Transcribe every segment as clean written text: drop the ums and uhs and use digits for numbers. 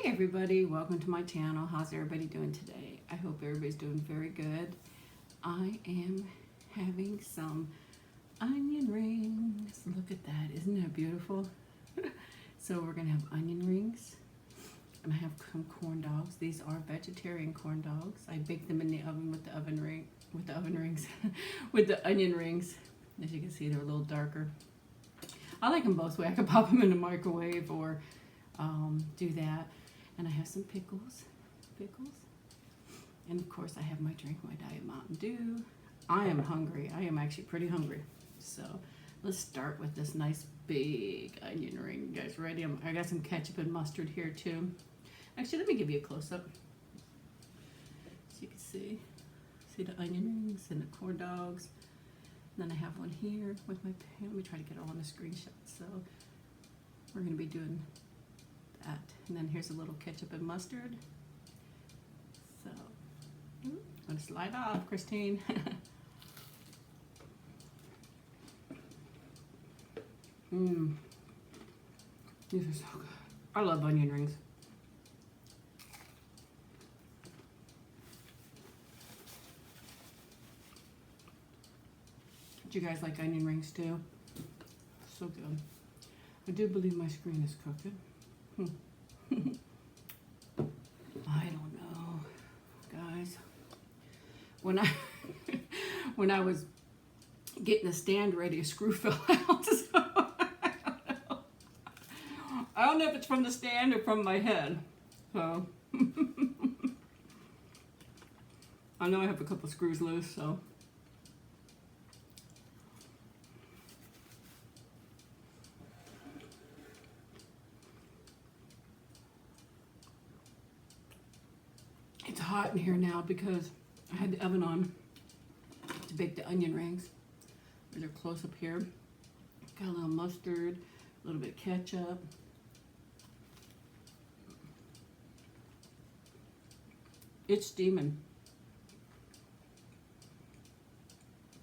Hey everybody, welcome to my channel. How's everybody doing today? I hope everybody's doing very good. I am having some onion rings. Look at that, isn't that beautiful? So we're gonna have onion rings and I have some corn dogs. These are vegetarian corn dogs. I baked them in the oven with the onion rings. As you can see, they're a little darker. I like them both ways. I could pop them in the microwave or do that. And I have some pickles. And of course I have my drink, my Diet Mountain Dew. I am hungry. I am actually pretty hungry. So let's start with this nice big onion ring. You guys ready? I got some ketchup and mustard here too. Actually, let me give you a close-up. So you can see the onion rings and the corn dogs. And then I have one here with my pan. Let me try to get it all on the screenshot. So we're going to be doing that. And then here's a little ketchup and mustard. So I'm going to slide off, Christine. These are so good. I love onion rings. Do you guys like onion rings too? So good. I do believe my screen is cooking. I don't know, guys. When I was getting the stand ready, a screw fell out. So I don't know if it's from the stand or from my head. So I know I have a couple screws loose, so. It's hot in here now because I had the oven on to bake the onion rings. There's a close up here. Got a little mustard, a little bit of ketchup. It's steaming.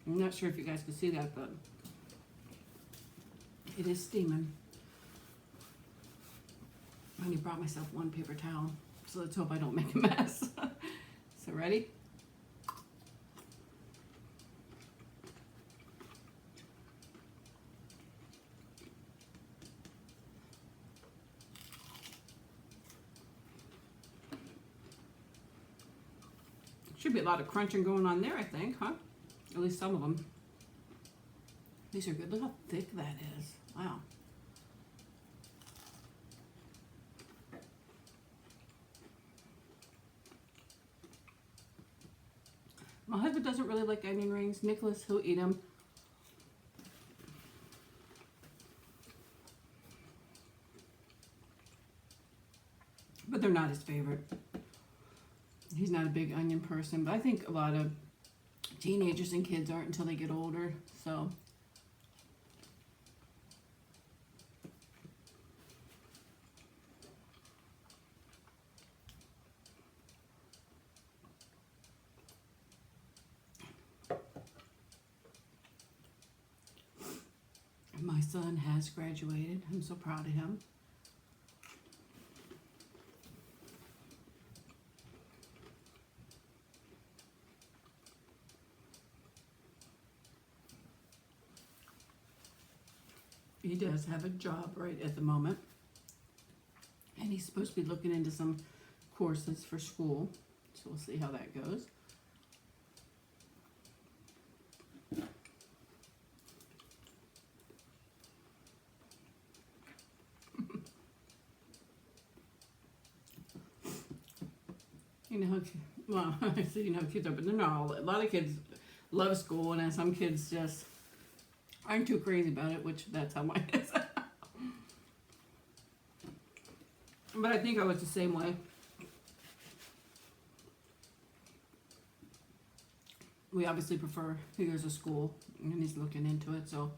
I'm not sure if you guys can see that, but it is steaming. I only brought myself one paper towel. So let's hope I don't make a mess. So ready? Should be a lot of crunching going on there, I think, huh? At least some of them. These are good. Look how thick that is. Wow. My husband doesn't really like onion rings. Nicholas, he'll eat them. But they're not his favorite. He's not a big onion person, but I think a lot of teenagers and kids aren't until they get older, so. My son has graduated. I'm so proud of him. He does have a job right at the moment. And he's supposed to be looking into some courses for school. So we'll see how that goes. You know, well, I see you know kids are, but they're not all. A lot of kids love school, and some kids just aren't too crazy about it, which that's how mine is. But I think I was the same way. We obviously prefer he goes to school, and he's looking into it, so.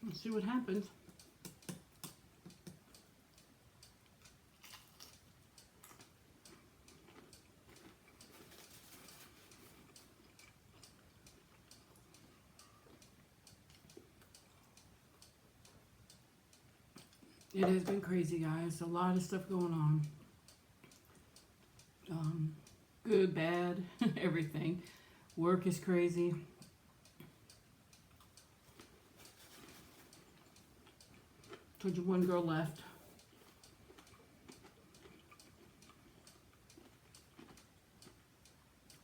Let's see what happens. It has been crazy, guys. A lot of stuff going on. Good, bad, everything. Work is crazy. Told you one girl left.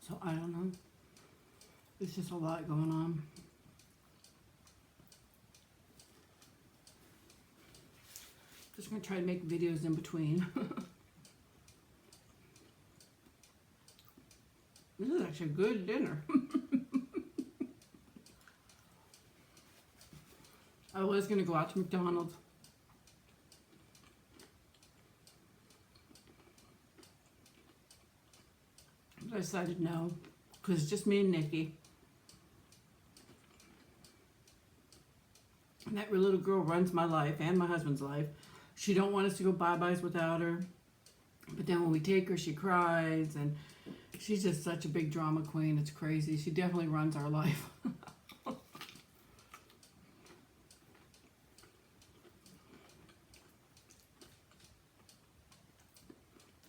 So I don't know. There's just a lot going on. Just gonna try to make videos in between. This is actually a good dinner. I was gonna go out to McDonald's. But I decided no, because it's just me and Nikki. And that little girl runs my life and my husband's life. She don't want us to go bye-byes without her. But then when we take her, she cries. And she's just such a big drama queen. It's crazy. She definitely runs our life. I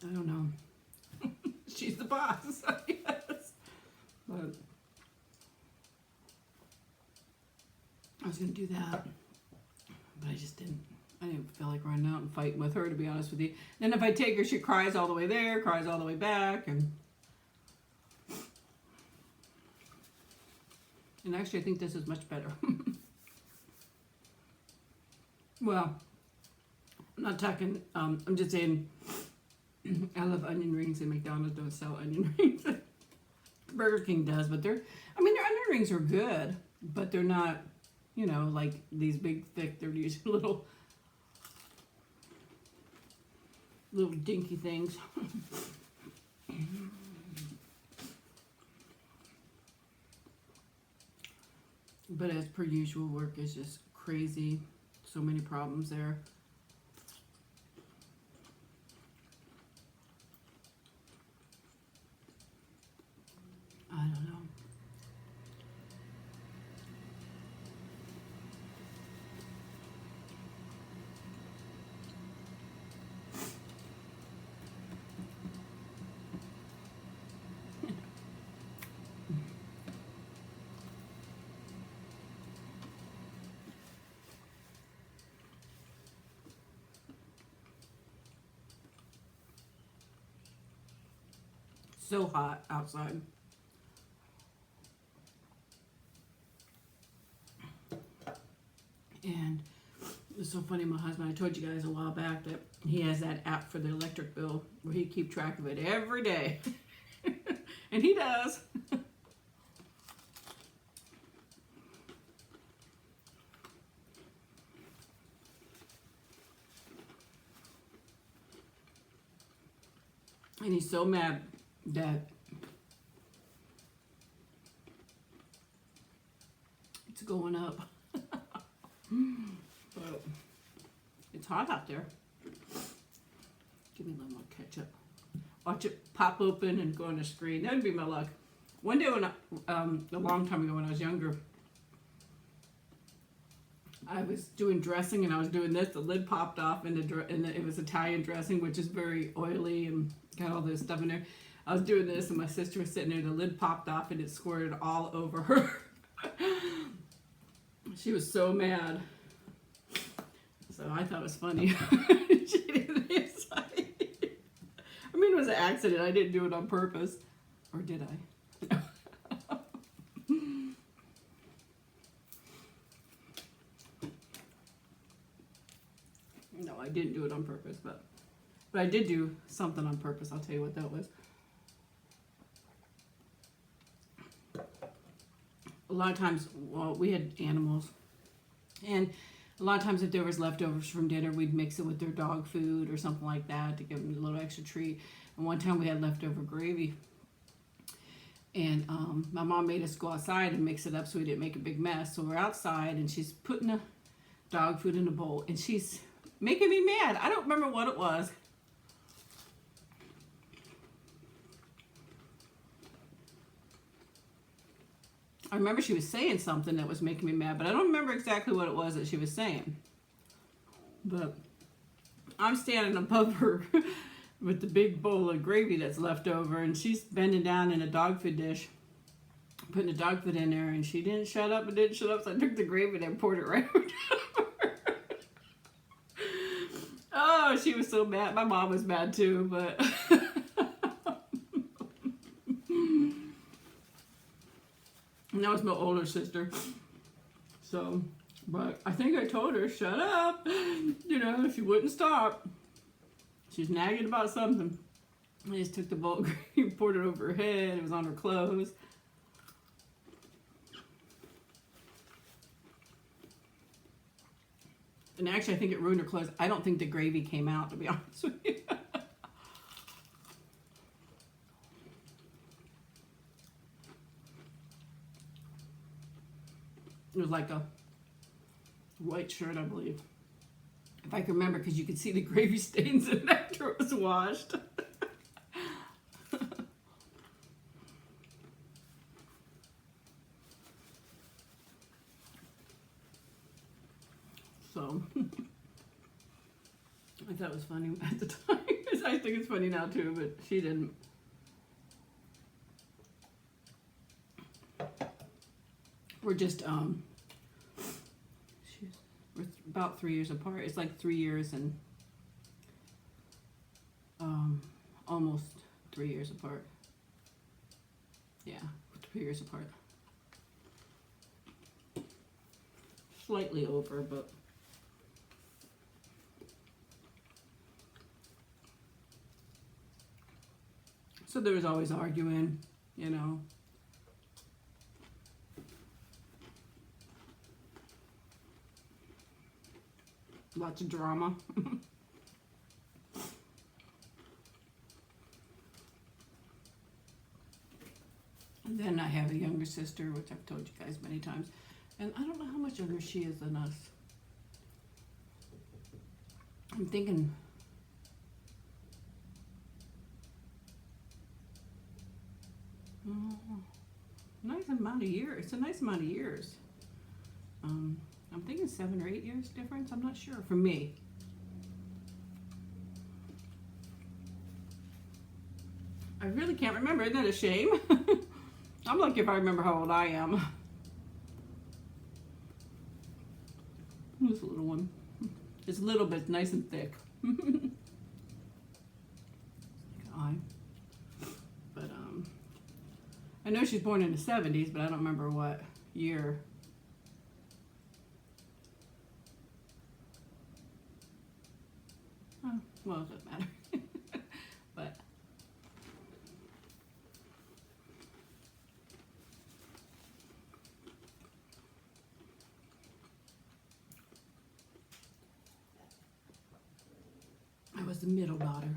don't know. She's the boss, I guess. But I was going to do that. But I just didn't. I didn't feel like running out and fighting with her, to be honest with you. Then if I take her, she cries all the way there, cries all the way back. And actually, I think this is much better. Well, I'm not talking, I'm just saying, I love onion rings, and McDonald's don't sell onion rings. Burger King does, but their onion rings are good, but they're not, you know, like these big, thick, they're usually little dinky things. But as per usual, work is just crazy. So many problems there. I don't know. So hot outside. And it's so funny, my husband, I told you guys a while back that he has that app for the electric bill where he keeps track of it every day. And he does. And he's so mad that it's going up. But it's hot out there. Give me a little more ketchup. Watch it pop open and go on the screen. That would be my luck. One day when a long time ago when I was younger, I was doing dressing and I was doing this. The lid popped off and it was Italian dressing, which is very oily and got all this stuff in there. I was doing this and my sister was sitting there. The lid popped off and it squirted all over her. She was so mad. So I thought it was funny. She didn't decide. I mean, it was an accident. I didn't do it on purpose. Or did I? No, I didn't do it on purpose, but I did do something on purpose. I'll tell you what that was. A lot of times, well, we had animals, and a lot of times if there was leftovers from dinner, we'd mix it with their dog food or something like that to give them a little extra treat. And one time we had leftover gravy, and my mom made us go outside and mix it up so we didn't make a big mess. So we're outside, and she's putting the dog food in a bowl, and she's making me mad. I don't remember what it was. I remember she was saying something that was making me mad, but I don't remember exactly what it was that she was saying. But I'm standing above her with the big bowl of gravy that's left over, and she's bending down in a dog food dish, putting the dog food in there, and she didn't shut up and didn't shut up, so I took the gravy and poured it right over her. Oh, she was so mad. My mom was mad too, but... And that was my older sister. So, but I think I told her, shut up. You know, she wouldn't stop. She was nagging about something. I just took the bowl of gravy, poured it over her head. It was on her clothes. And actually, I think it ruined her clothes. I don't think the gravy came out, to be honest with you. It was like a white shirt, I believe. If I can remember, because you could see the gravy stains in it after it was washed. So, I thought it was funny at the time. I think it's funny now too, but she didn't. We're just, we're about 3 years apart. It's like 3 years and almost 3 years apart. Yeah, 3 years apart. Slightly over, but so there was always arguing, you know. Lots of drama. And then I have a younger sister, which I've told you guys many times. And I don't know how much younger she is than us. I'm thinking... nice amount of years. It's a nice amount of years. I'm thinking 7 or 8 years difference. I'm not sure. For me. I really can't remember. Isn't that a shame? I'm lucky if I remember how old I am. This little one. It's little, but it's nice and thick. Eye. But I know she's born in the 70s, but I don't remember what year. Oh, well, it doesn't matter. But I was the middle daughter.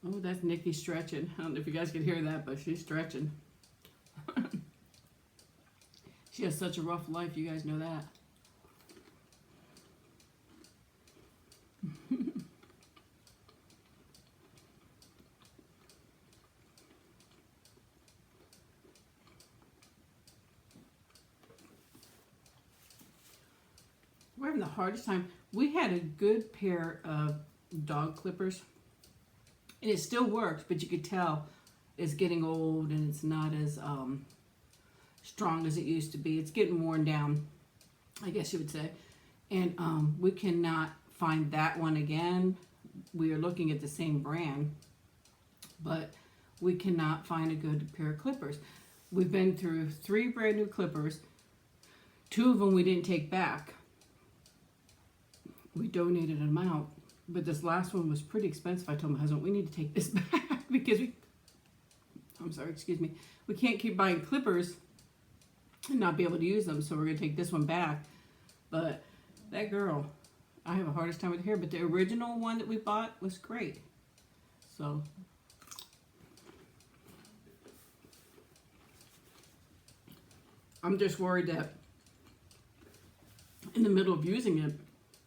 Oh, that's Nikki stretching. I don't know if you guys can hear that, but she's stretching. She has such a rough life, you guys know that. We're having the hardest time. We had a good pair of dog clippers. And it still works, but you could tell it's getting old and it's not as strong as it used to be. It's getting worn down, I guess you would say. And we cannot find that one again. We are looking at the same brand, but we cannot find a good pair of clippers. We've been through 3 brand new clippers. 2 of them we didn't take back. We donated them out. But this last one was pretty expensive. I told my husband, we need to take this back because we can't keep buying clippers and not be able to use them. So we're going to take this one back. But that girl, I have a hardest time with her hair. But the original one that we bought was great. So I'm just worried that in the middle of using it,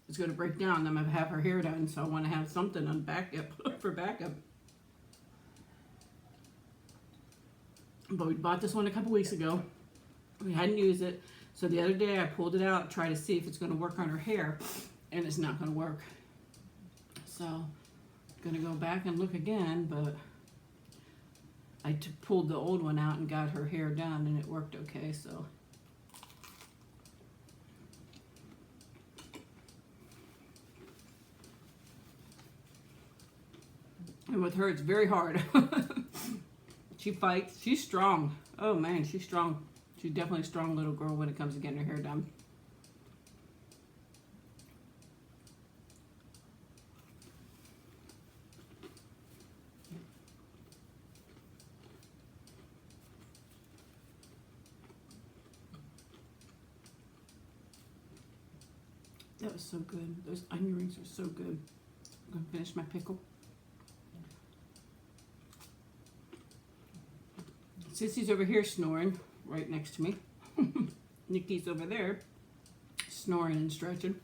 it's going to break down. I'm going to have her hair done, so I want to have something on backup for backup. But we bought this one a couple weeks ago. We hadn't used it, so the other day I pulled it out, tried to see if it's going to work on her hair, and it's not going to work. So I'm going to go back and look again, but I pulled the old one out and got her hair done, and it worked okay. So and with her, it's very hard. She fights. She's strong. Oh man, she's strong. She's definitely a strong little girl when it comes to getting her hair done. That was so good. Those onion rings are so good. I'm gonna finish my pickle. Sissy's over here snoring right next to me. Nikki's over there snoring and stretching.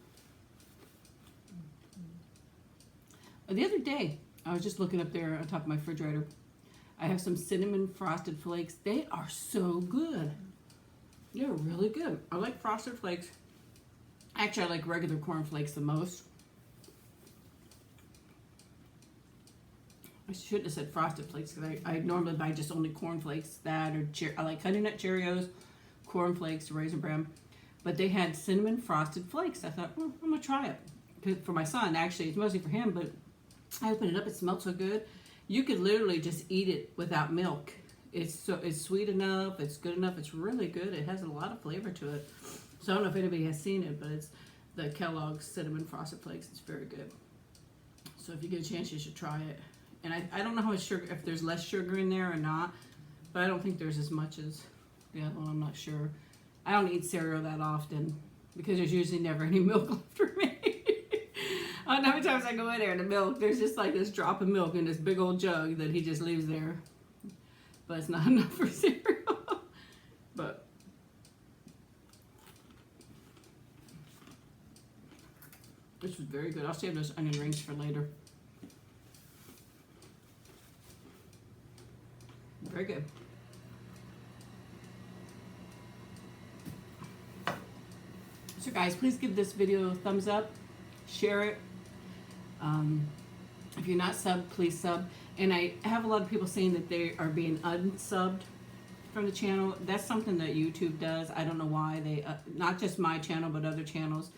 The other day, I was just looking up there on top of my refrigerator. I have some cinnamon frosted flakes. They are so good. They're really good. I like frosted flakes. Actually, I like regular corn flakes the most. I shouldn't have said frosted flakes because I normally buy just only corn flakes. That or I like Honey Nut Cheerios, corn flakes, Raisin Bran. But they had cinnamon frosted flakes. I thought, well, I'm gonna try it for my son. Actually, it's mostly for him. But I opened it up. It smelled so good. You could literally just eat it without milk. It's sweet enough. It's good enough. It's really good. It has a lot of flavor to it. So I don't know if anybody has seen it, but it's the Kellogg's Cinnamon Frosted Flakes. It's very good. So if you get a chance, you should try it. And I don't know how much sugar, if there's less sugar in there or not, but I don't think there's as much as the other one. I'm not sure. I don't eat cereal that often because there's usually never any milk left for me. I don't know how many times I go in there and the milk, there's just like this drop of milk in this big old jug that he just leaves there. But it's not enough for cereal. But this was very good. I'll save those onion rings for later. Very good. So guys, please give this video a thumbs up, share it. If you're not subbed, please sub. And I have a lot of people saying that they are being unsubbed from the channel. That's something that YouTube does. I don't know why they, not just my channel, but other channels,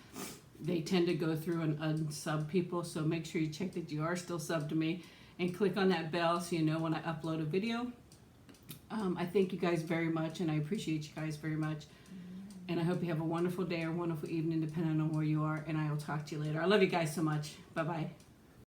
they tend to go through and unsub people. So make sure you check that you are still subbed to me and click on that bell so you know when I upload a video. I thank you guys very much, and I appreciate you guys very much. And I hope you have a wonderful day or wonderful evening, depending on where you are. And I will talk to you later. I love you guys so much. Bye-bye.